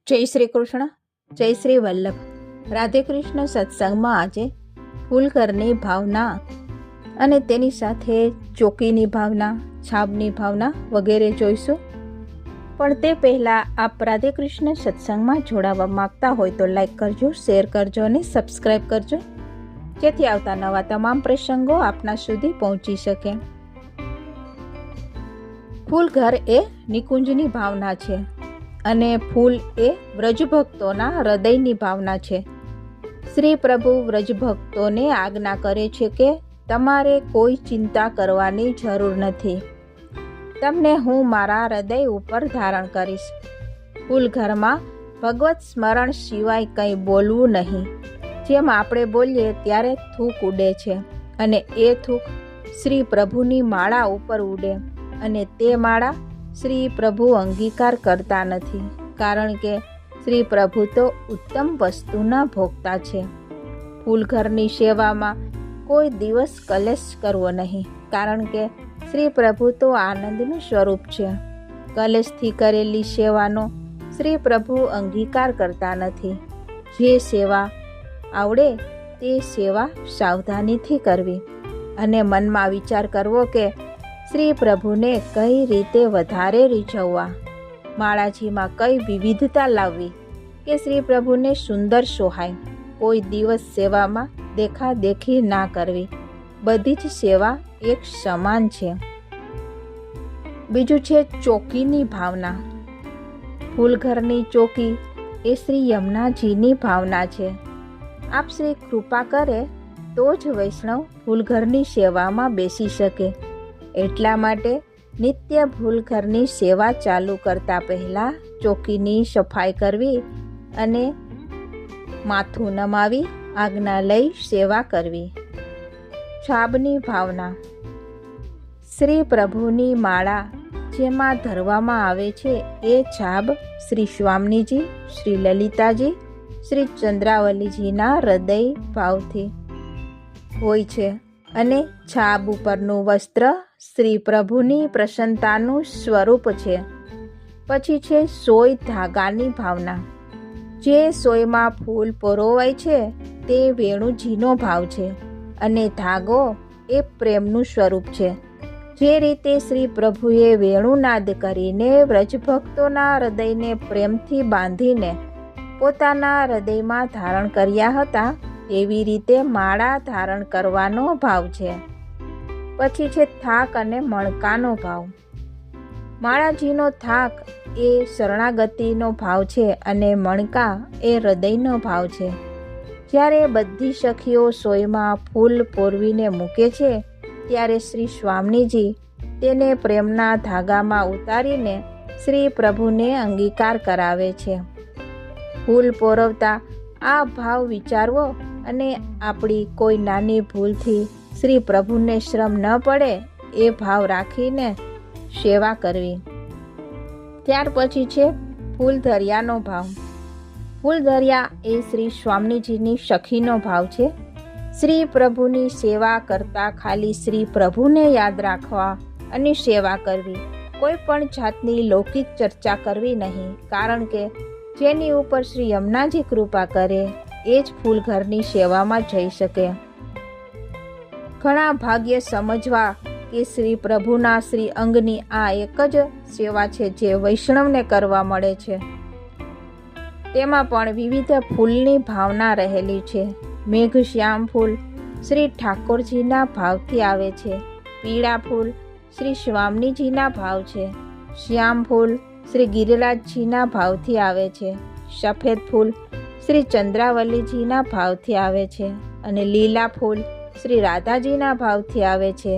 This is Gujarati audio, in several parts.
જય શ્રી કૃષ્ણ, જય શ્રી વલ્લભ. રાધે કૃષ્ણ સત્સંગમાં આજે ફૂલઘરની ભાવના અને તેની સાથે ચોકીની ભાવના, છાબની ભાવના વગેરે જોઈશું. પણ તે પહેલાં આપ રાધે કૃષ્ણ સત્સંગમાં જોડાવા માગતા હોય તો લાઈક કરજો, શેર કરજો અને સબસ્ક્રાઈબ કરજો, જેથી આવતા નવા તમામ પ્રસંગો આપના સુધી પહોંચી શકે. ફૂલઘર એ નિકુંજની ભાવના છે અને ફૂલ એ વ્રજભક્તોના હૃદયની ભાવના છે. શ્રી પ્રભુ વ્રજભક્તોને આજ્ઞા કરે છે કે તમારે કોઈ ચિંતા કરવાની જરૂર નથી, તમને હું મારા હૃદય ઉપર ધારણ કરીશ. ફૂલઘરમાં ભગવત સ્મરણ સિવાય કંઈ બોલવું નહીં. જેમ આપણે બોલીએ ત્યારે થૂક ઉડે છે અને એ થૂક શ્રી પ્રભુની માળા ઉપર ઉડે અને તે માળા શ્રી પ્રભુ અંગીકાર કરતા નથી, કારણ કે શ્રી પ્રભુ તો ઉત્તમ વસ્તુના ભોગતા છે. ફૂલઘરની સેવામાં કોઈ દિવસ કલેશ કરવો નહીં, કારણ કે શ્રી પ્રભુ તો આનંદનું સ્વરૂપ છે. કલેશથી કરેલી સેવાનો શ્રી પ્રભુ અંગીકાર કરતા નથી. જે સેવા આવડે તે સેવા સાવધાનીથી કરવી અને મનમાં વિચાર કરવો કે શ્રી પ્રભુને કઈ રીતે વધારે રીઝવવા, માળાજીમાં કઈ વિવિધતા લાવવી કે શ્રી પ્રભુને સુંદર સોહાય. કોઈ દિવસ સેવામાં દેખાદેખી ના કરવી, બધી જ સેવા એક સમાન છે. બીજું છે ચોકીની ભાવના. ફૂલઘરની ચોકી એ શ્રી યમુનાજીની ભાવના છે. આપ શ્રી કૃપા કરે તો જ વૈષ્ણવ ફૂલઘરની સેવામાં બેસી શકે. એટલા માટે નિત્ય ફૂલઘરની સેવા ચાલુ કરતા પહેલાં ચોકીની સફાઈ કરવી અને માથું નમાવી આજ્ઞા લઈ સેવા કરવી. છાબની ભાવના. શ્રી પ્રભુની માળા જેમાં ધરવામાં આવે છે એ છાબ શ્રી સ્વામીજી, શ્રી લલિતાજી, શ્રી ચંદ્રાવલીજીના હૃદય ભાવથી હોય છે અને છાબ ઉપરનું વસ્ત્ર શ્રી પ્રભુની પ્રસન્નતાનું સ્વરૂપ છે. પછી છે સોય ધાગાની ભાવના. જે સોયમાં ફૂલ પરોવાય છે તે વેણુજીનો ભાવ છે અને ધાગો એ પ્રેમનું સ્વરૂપ છે. જે રીતે શ્રી પ્રભુએ વેણુનાદ કરીને વ્રજભક્તોના હૃદયને પ્રેમથી બાંધીને પોતાના હૃદયમાં ધારણ કર્યા હતા, એવી રીતે માળા ધારણ કરવાનો ભાવ છે. પછી છે થાક અને મણકાનો ભાવ. માળાજીનો થાક એ શરણાગતિનો ભાવ છે અને મણકા એ હૃદયનો ભાવ છે. જ્યારે બધી સખીઓ સોયમાં ફૂલ પોરવીને મૂકે છે ત્યારે શ્રી સ્વામીજી તેને પ્રેમના ધાગામાં ઉતારીને શ્રી પ્રભુને અંગીકાર કરાવે છે. ફૂલ પોરવતા આ ભાવ વિચારવો અને આપણી કોઈ નાની ભૂલથી શ્રી પ્રભુને શ્રમ ન પડે એ ભાવ રાખીને સેવા કરવી. ત્યાર પછી છે ફૂલધરિયાનો ભાવ. ફૂલધરિયા એ શ્રી સ્વામીજીની સખીનો ભાવ છે. શ્રી પ્રભુની સેવા કરતાં ખાલી શ્રી પ્રભુને યાદ રાખવા અને સેવા કરવી, કોઈ પણ જાતની લૌકિક ચર્ચા કરવી નહીં, કારણ કે જેની ઉપર શ્રી યમુનાજી કૃપા કરે એ જ ફૂલઘરની સેવામાં જઈ શકે. ઘણા ભાગ્ય સમજવા કે શ્રી પ્રભુના શ્રી અંગની આ એક જ સેવા છે જે વૈષ્ણવને કરવા મળે છે. તેમાં પણ વિવિધ ફૂલની ભાવના રહેલી છે. મેઘશ્યામ ફૂલ શ્રી ઠાકોરજીના ભાવથી આવે છે. પીળા ફૂલ શ્રી સ્વામીજીના ભાવ છે. શ્યામ ફૂલ શ્રી ગિરિરાજજીના ભાવથી આવે છે. સફેદ ફૂલ શ્રી ચંદ્રાવલીજીના ભાવથી આવે છે અને લીલા ફૂલ શ્રી રાધાજીના ભાવથી આવે છે.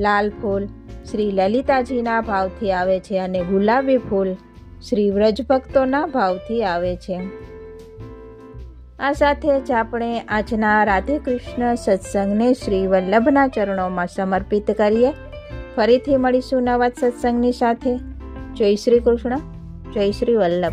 લાલ ફૂલ શ્રી લલિતાજીના ભાવથી આવે છે અને ગુલાબી ફૂલ શ્રી વ્રજભક્તોના ભાવથી આવે છે. આ સાથે જ આપણે આજના રાધે કૃષ્ણ સત્સંગને શ્રી વલ્લભના ચરણોમાં સમર્પિત કરીએ. ફરીથી મળીશું નવા સત્સંગની સાથે. જય શ્રી કૃષ્ણ, જય શ્રી વલ્લભ.